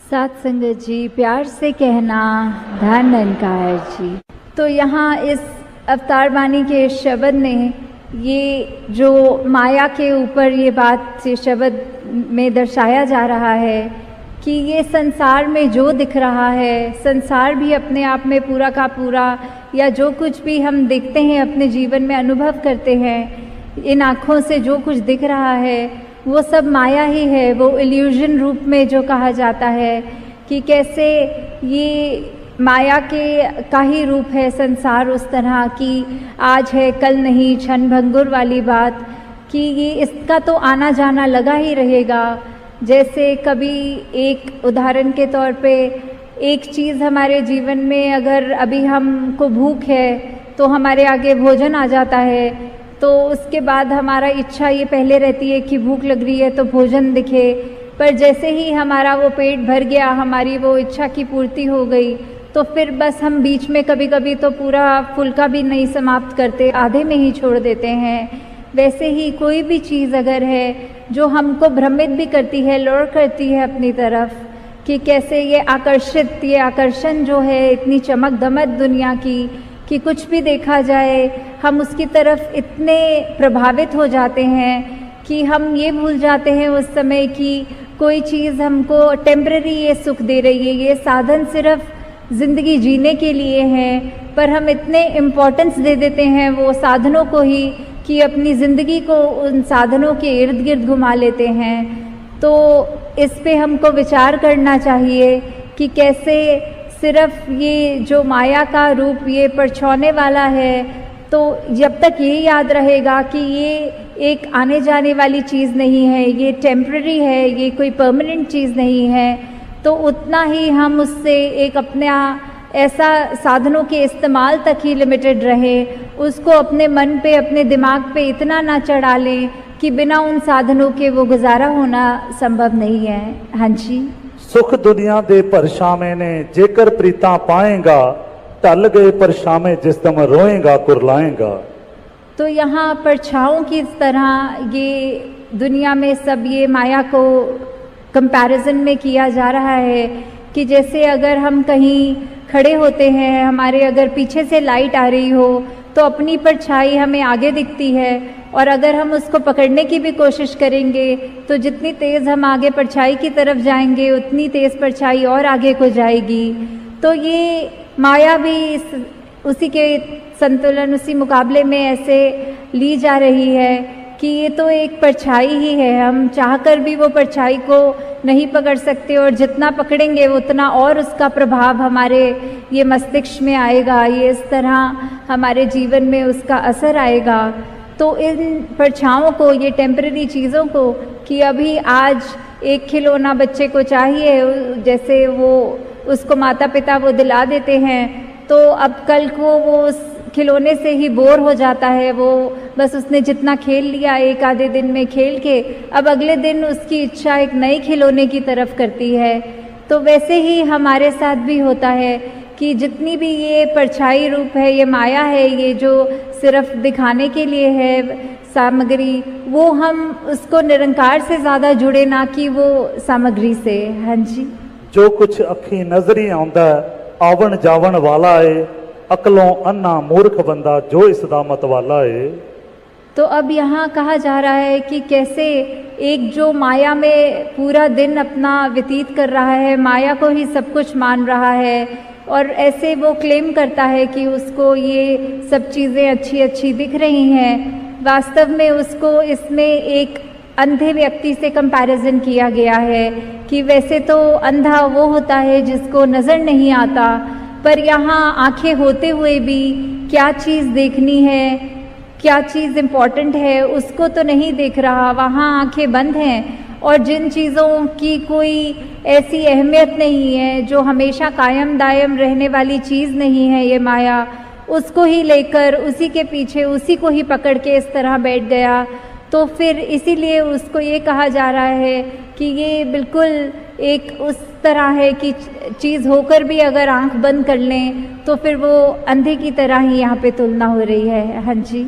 सात संगत जी, प्यार से कहना धन अनकार जी। तो यहाँ इस अवतार वाणी के शब्द ने ये जो माया के ऊपर ये बात से शब्द में दर्शाया जा रहा है कि ये संसार में जो दिख रहा है, संसार भी अपने आप में पूरा का पूरा या जो कुछ भी हम देखते हैं अपने जीवन में अनुभव करते हैं, इन आँखों से जो कुछ दिख रहा है वो सब माया ही है। वो इल्यूजन रूप में जो कहा जाता है कि कैसे ये माया के का ही रूप है संसार, उस तरह की आज है कल नहीं, क्षण भंगुर वाली बात कि ये इसका तो आना जाना लगा ही रहेगा। जैसे कभी एक उदाहरण के तौर पे एक चीज़ हमारे जीवन में, अगर अभी हमको भूख है तो हमारे आगे भोजन आ जाता है, तो उसके बाद हमारा इच्छा ये पहले रहती है कि भूख लग रही है तो भोजन दिखे, पर जैसे ही हमारा वो पेट भर गया, हमारी वो इच्छा की पूर्ति हो गई, तो फिर बस हम बीच में कभी कभी तो पूरा फुल्का भी नहीं समाप्त करते, आधे में ही छोड़ देते हैं। वैसे ही कोई भी चीज़ अगर है जो हमको भ्रमित भी करती है, लौड़ करती है अपनी तरफ, कि कैसे ये आकर्षण जो है, इतनी चमक दमक दुनिया की कि कुछ भी देखा जाए हम उसकी तरफ इतने प्रभावित हो जाते हैं कि हम ये भूल जाते हैं उस समय कि कोई चीज़ हमको टेम्पररी ये सुख दे रही है, ये साधन सिर्फ ज़िंदगी जीने के लिए हैं, पर हम इतने इम्पोर्टेंस दे देते हैं वो साधनों को ही कि अपनी ज़िंदगी को उन साधनों के इर्द गिर्द घुमा लेते हैं। तो इस पे हमको विचार करना चाहिए कि कैसे सिर्फ ये जो माया का रूप ये परछाने वाला है, तो जब तक ये याद रहेगा कि ये एक आने जाने वाली चीज़ नहीं है, ये टेम्पररी है, ये कोई परमानेंट चीज़ नहीं है, तो उतना ही हम उससे एक अपना ऐसा साधनों के इस्तेमाल तक ही लिमिटेड रहे, उसको अपने मन पे, अपने दिमाग पे इतना ना चढ़ा लें कि बिना उन साधनों के वो गुजारा होना संभव नहीं है। हाँ जी। सुख दुनिया दे परछावे ने जेकर प्रीता पाएगा, टल गए परछावे जिस दम रोएगा कुरलाएगा। तो यहाँ परछाओं की तरह ये दुनिया में सब ये माया को कंपैरिजन में किया जा रहा है कि जैसे अगर हम कहीं खड़े होते हैं, हमारे अगर पीछे से लाइट आ रही हो तो अपनी परछाई हमें आगे दिखती है, और अगर हम उसको पकड़ने की भी कोशिश करेंगे तो जितनी तेज़ हम आगे परछाई की तरफ जाएंगे उतनी तेज़ परछाई और आगे को जाएगी। तो ये माया भी उसी के संतुलन, उसी मुकाबले में ऐसे ली जा रही है कि ये तो एक परछाई ही है, हम चाहकर भी वो परछाई को नहीं पकड़ सकते, और जितना पकड़ेंगे उतना और उसका प्रभाव हमारे ये मस्तिष्क में आएगा, ये इस तरह हमारे जीवन में उसका असर आएगा। तो इन परछाओं को, ये टेम्पररी चीज़ों को, कि अभी आज एक खिलौना बच्चे को चाहिए, जैसे वो उसको माता पिता वो दिला देते हैं, तो अब कल को वो उस खिलौने से ही बोर हो जाता है, वो बस उसने जितना खेल लिया एक आधे दिन में खेल के, अब अगले दिन उसकी इच्छा एक नए खिलौने की तरफ करती है। तो वैसे ही हमारे साथ भी होता है कि जितनी भी ये परछाई रूप है, ये माया है, ये जो सिर्फ दिखाने के लिए है सामग्री, वो हम उसको निरंकार से ज़्यादा जुड़े ना कि वो सामग्री से। हाँ जी। जो कुछ अखी नजरी आउंदा आवन जावन वाला है, अकलों अन्ना मूर्ख बंदा जो इसदा मत वाला है। तो अब यहाँ कहा जा रहा है कि कैसे एक जो माया में पूरा दिन अपना व्यतीत कर रहा है, माया को ही सब कुछ मान रहा है, और ऐसे वो क्लेम करता है कि उसको ये सब चीज़ें अच्छी अच्छी दिख रही हैं, वास्तव में उसको इसमें एक अंधे व्यक्ति से कंपैरिजन किया गया है कि वैसे तो अंधा वो होता है जिसको नज़र नहीं आता, पर यहाँ आंखें होते हुए भी क्या चीज़ देखनी है, क्या चीज़ इम्पॉर्टेंट है, उसको तो नहीं देख रहा, वहाँ आंखें बंद हैं, और जिन चीज़ों की कोई ऐसी अहमियत नहीं है, जो हमेशा कायम दायम रहने वाली चीज़ नहीं है ये माया, उसको ही लेकर उसी के पीछे उसी को ही पकड़ के इस तरह बैठ गया। तो फिर इसीलिए उसको ये कहा जा रहा है कि ये बिल्कुल एक उस तरह है कि चीज़ होकर भी अगर आंख बंद कर लें तो फिर वो अंधे की तरह ही यहाँ पे तुलना हो रही है। हाँ जी।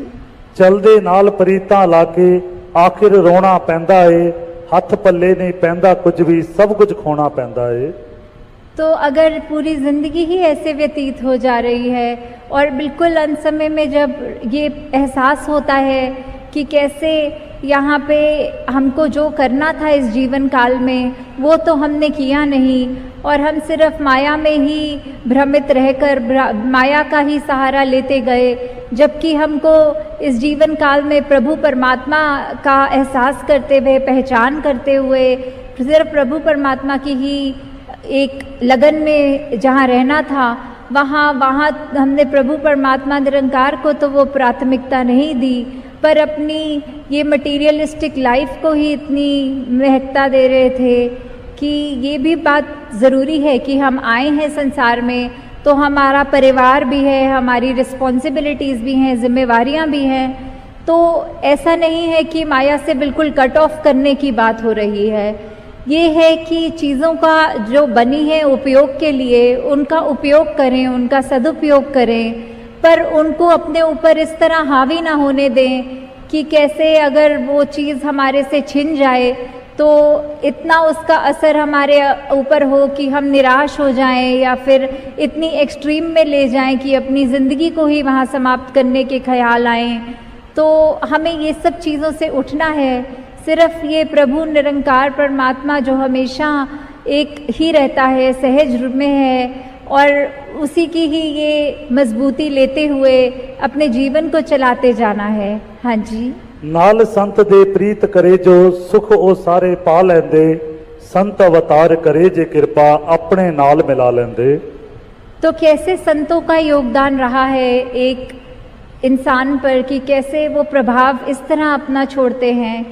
चलदे नाल परीता लाके आखिर रोना पैंदा है, हथ पल्ले नहीं पैंदा कुछ भी, सब कुछ खोना पैंदा है। तो अगर पूरी ज़िंदगी ही ऐसे व्यतीत हो जा रही है और बिल्कुल अंत समय में जब ये एहसास होता है कि कैसे यहाँ पे हमको जो करना था इस जीवन काल में वो तो हमने किया नहीं और हम सिर्फ माया में ही भ्रमित रहकर माया का ही सहारा लेते गए, जबकि हमको इस जीवन काल में प्रभु परमात्मा का एहसास करते हुए, पहचान करते हुए सिर्फ प्रभु परमात्मा की ही एक लगन में जहाँ रहना था, वहाँ हमने प्रभु परमात्मा निरंकार को तो वो प्राथमिकता नहीं दी, पर अपनी ये मटीरियलिस्टिक लाइफ को ही इतनी महत्ता दे रहे थे कि ये भी बात ज़रूरी है कि हम आए हैं संसार में तो हमारा परिवार भी है, हमारी रिस्पॉन्सिबिलिटीज़ भी हैं, जिम्मेवारियां भी हैं। तो ऐसा नहीं है कि माया से बिल्कुल कट ऑफ करने की बात हो रही है, ये है कि चीज़ों का जो बनी है उपयोग के लिए उनका उपयोग करें, उनका सदुपयोग करें, पर उनको अपने ऊपर इस तरह हावी ना होने दें कि कैसे अगर वो चीज़ हमारे से छिन जाए तो इतना उसका असर हमारे ऊपर हो कि हम निराश हो जाएं या फिर इतनी एक्सट्रीम में ले जाएं कि अपनी ज़िंदगी को ही वहाँ समाप्त करने के ख्याल आएं। तो हमें ये सब चीज़ों से उठना है। सिर्फ ये प्रभु निरंकार परमात्मा जो हमेशा एक ही रहता है, सहज रूप में है, और उसी की ही ये मजबूती लेते हुए अपने जीवन को चलाते जाना है। हाँ जी। नाल संत दे प्रीत करे जो सुख ओ सारे पा लेंदे, संत अवतार करे जे कृपा अपने नाल मिला लेंदे। तो कैसे संतों का योगदान रहा है एक इंसान पर कि कैसे वो प्रभाव इस तरह अपना छोड़ते हैं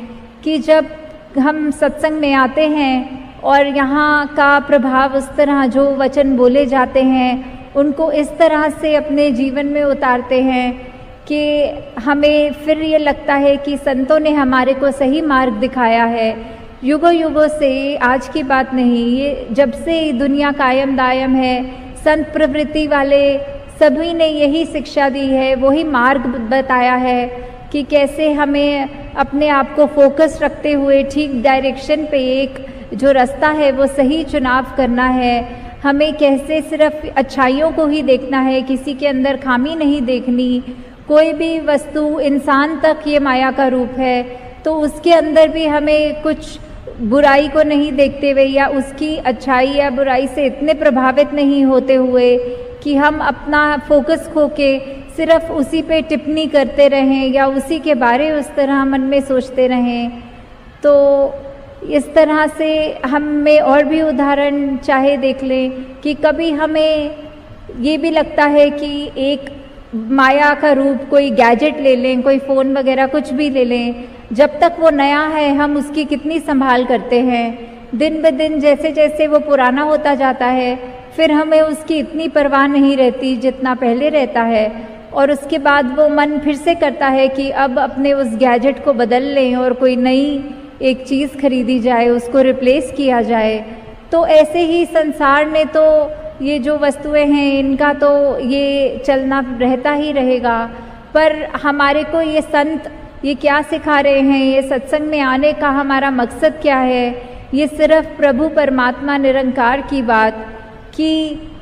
कि जब हम सत्संग में आते हैं और यहाँ का प्रभाव उस तरह जो वचन बोले जाते हैं उनको इस तरह से अपने जीवन में उतारते हैं कि हमें फिर ये लगता है कि संतों ने हमारे को सही मार्ग दिखाया है। युगों युगों से, आज की बात नहीं, ये जब से दुनिया कायम दायम है, संत प्रवृत्ति वाले सभी ने यही शिक्षा दी है, वही मार्ग बताया है कि कैसे हमें अपने आप को फोकस रखते हुए ठीक डायरेक्शन पे एक जो रास्ता है वो सही चुनाव करना है। हमें कैसे सिर्फ अच्छाइयों को ही देखना है, किसी के अंदर खामी नहीं देखनी। कोई भी वस्तु, इंसान तक ये माया का रूप है तो उसके अंदर भी हमें कुछ बुराई को नहीं देखते हुए या उसकी अच्छाई या बुराई से इतने प्रभावित नहीं होते हुए कि हम अपना फोकस खो के सिर्फ उसी पे टिप्पणी करते रहें या उसी के बारे उस तरह मन में सोचते रहें। तो इस तरह से हमें और भी उदाहरण चाहे देख लें कि कभी हमें ये भी लगता है कि एक माया का रूप कोई गैजेट ले लें, कोई फ़ोन वगैरह कुछ भी ले लें, जब तक वो नया है हम उसकी कितनी संभाल करते हैं। दिन ब दिन जैसे जैसे वो पुराना होता जाता है फिर हमें उसकी इतनी परवाह नहीं रहती जितना पहले रहता है, और उसके बाद वो मन फिर से करता है कि अब अपने उस गैजेट को बदल लें और कोई नई एक चीज़ खरीदी जाए, उसको रिप्लेस किया जाए। तो ऐसे ही संसार में तो ये जो वस्तुएं हैं इनका तो ये चलना रहता ही रहेगा, पर हमारे को ये संत ये क्या सिखा रहे हैं, ये सत्संग में आने का हमारा मकसद क्या है, ये सिर्फ प्रभु परमात्मा निरंकार की बात कि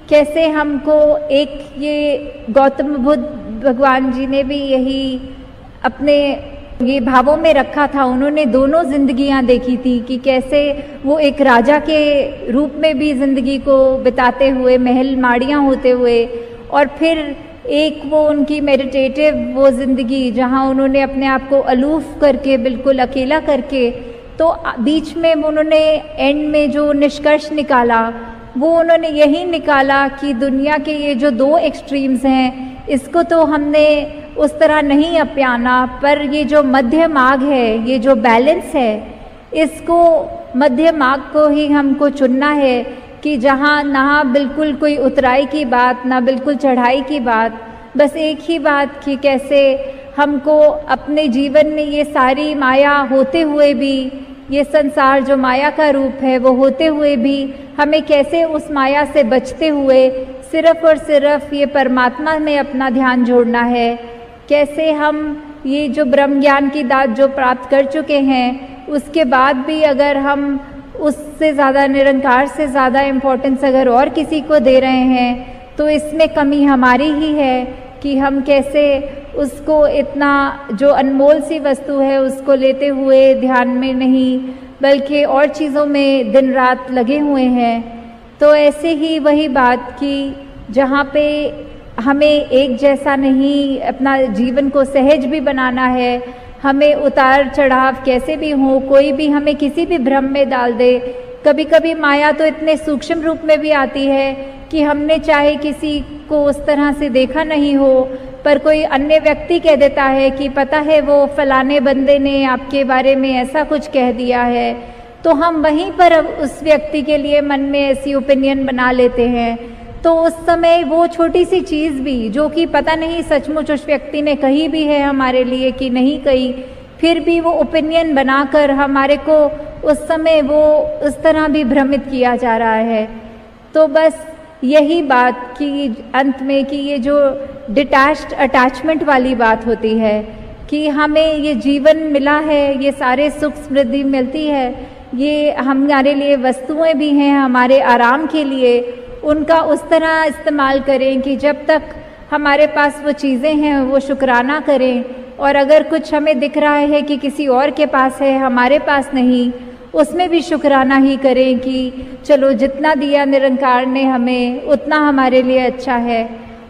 कैसे हमको एक ये गौतम बुद्ध भगवान जी ने भी यही अपने ये भावों में रखा था। उन्होंने दोनों जिंदगियां देखी थी कि कैसे वो एक राजा के रूप में भी जिंदगी को बिताते हुए, महल माड़ियाँ होते हुए, और फिर एक वो उनकी मेडिटेटिव वो ज़िंदगी जहाँ उन्होंने अपने आप को अलूफ करके बिल्कुल अकेला करके, तो बीच में उन्होंने एंड में जो निष्कर्ष निकाला वो उन्होंने यही निकाला कि दुनिया के ये जो दो एक्सट्रीम्स हैं इसको तो हमने उस तरह नहीं अपनाना, पर ये जो मध्य मार्ग है, ये जो बैलेंस है, इसको मध्य मार्ग को ही हमको चुनना है कि जहाँ ना बिल्कुल कोई उतराई की बात, ना बिल्कुल चढ़ाई की बात, बस एक ही बात कि कैसे हमको अपने जीवन में ये सारी माया होते हुए भी, ये संसार जो माया का रूप है वो होते हुए भी हमें कैसे उस माया से बचते हुए सिर्फ और सिर्फ ये परमात्मा में अपना ध्यान जोड़ना है। कैसे हम ये जो ब्रह्म ज्ञान की दात जो प्राप्त कर चुके हैं उसके बाद भी अगर हम उससे ज़्यादा, निरंकार से ज़्यादा इम्पोर्टेंस अगर और किसी को दे रहे हैं तो इसमें कमी हमारी ही है कि हम कैसे उसको इतना जो अनमोल सी वस्तु है उसको लेते हुए ध्यान में नहीं बल्कि और चीज़ों में दिन रात लगे हुए हैं। तो ऐसे ही वही बात कि जहाँ पे हमें एक जैसा नहीं अपना जीवन को सहज भी बनाना है, हमें उतार चढ़ाव कैसे भी हो, कोई भी हमें किसी भी भ्रम में डाल दे। कभी कभी माया तो इतने सूक्ष्म रूप में भी आती है कि हमने चाहे किसी को उस तरह से देखा नहीं हो पर कोई अन्य व्यक्ति कह देता है कि पता है वो फलाने बंदे ने आपके बारे में ऐसा कुछ कह दिया है, तो हम वहीं पर अब उस व्यक्ति के लिए मन में ऐसी ओपिनियन बना लेते हैं। तो उस समय वो छोटी सी चीज़ भी जो कि पता नहीं सचमुच उस व्यक्ति ने कही भी है हमारे लिए कि नहीं कही, फिर भी वो ओपिनियन बनाकर हमारे को उस समय वो उस तरह भी भ्रमित किया जा रहा है। तो बस यही बात कि अंत में कि ये जो डिटैच्ड अटैचमेंट वाली बात होती है कि हमें ये जीवन मिला है, ये सारे सुख समृद्धि मिलती है, ये हमारे लिए वस्तुएं भी हैं हमारे आराम के लिए, उनका उस तरह इस्तेमाल करें कि जब तक हमारे पास वो चीज़ें हैं वो शुक्राना करें, और अगर कुछ हमें दिख रहा है कि किसी और के पास है हमारे पास नहीं, उसमें भी शुक्राना ही करें कि चलो जितना दिया निरंकार ने हमें उतना हमारे लिए अच्छा है।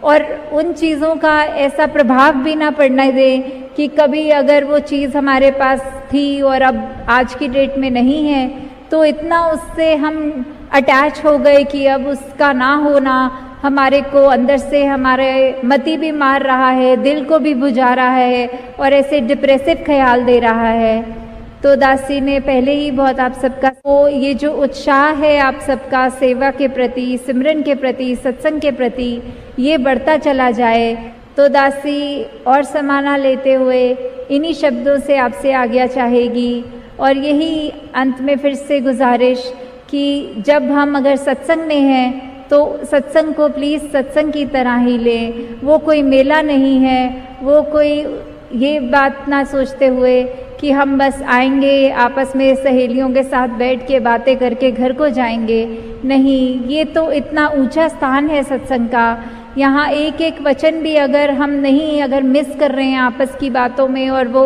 और उन चीज़ों का ऐसा प्रभाव भी ना पड़ने दें कि कभी अगर वो चीज़ हमारे पास थी और अब आज की डेट में नहीं है तो इतना उससे हम अटैच हो गए कि अब उसका ना होना हमारे को अंदर से हमारे मति भी मार रहा है, दिल को भी बुझा रहा है और ऐसे डिप्रेसिव ख्याल दे रहा है। तो दासी ने पहले ही बहुत आप सबका ये जो उत्साह है आप सबका सेवा के प्रति, सिमरन के प्रति, सत्संग के प्रति, ये बढ़ता चला जाए। तो दासी और समाना लेते हुए इन्हीं शब्दों से आपसे आज्ञा चाहेगी और यही अंत में फिर से गुजारिश कि जब हम अगर सत्संग में हैं तो सत्संग को प्लीज़ सत्संग की तरह ही लें। वो कोई मेला नहीं है, वो कोई ये बात ना सोचते हुए कि हम बस आएंगे आपस में सहेलियों के साथ बैठ के बातें करके घर को जाएंगे। नहीं, ये तो इतना ऊंचा स्थान है सत्संग का, यहाँ एक एक वचन भी अगर हम नहीं अगर मिस कर रहे हैं आपस की बातों में, और वो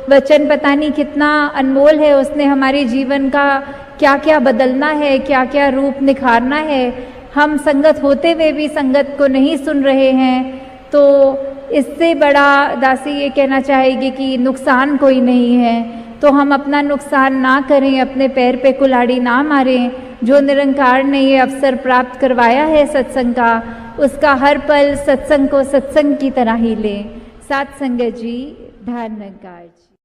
वचन पता नहीं कितना अनमोल है, उसने हमारे जीवन का क्या क्या बदलना है, क्या क्या रूप निखारना है, हम संगत होते हुए भी संगत को नहीं सुन रहे हैं, तो इससे बड़ा दासी ये कहना चाहेगी कि नुकसान कोई नहीं है। तो हम अपना नुकसान ना करें, अपने पैर पे कुल्हाड़ी ना मारें। जो निरंकार ने ये अवसर प्राप्त करवाया है सत्संग का, उसका हर पल सत्संग को सत्संग की तरह ही लें। साथ संगत जी, धन निरंकार जी।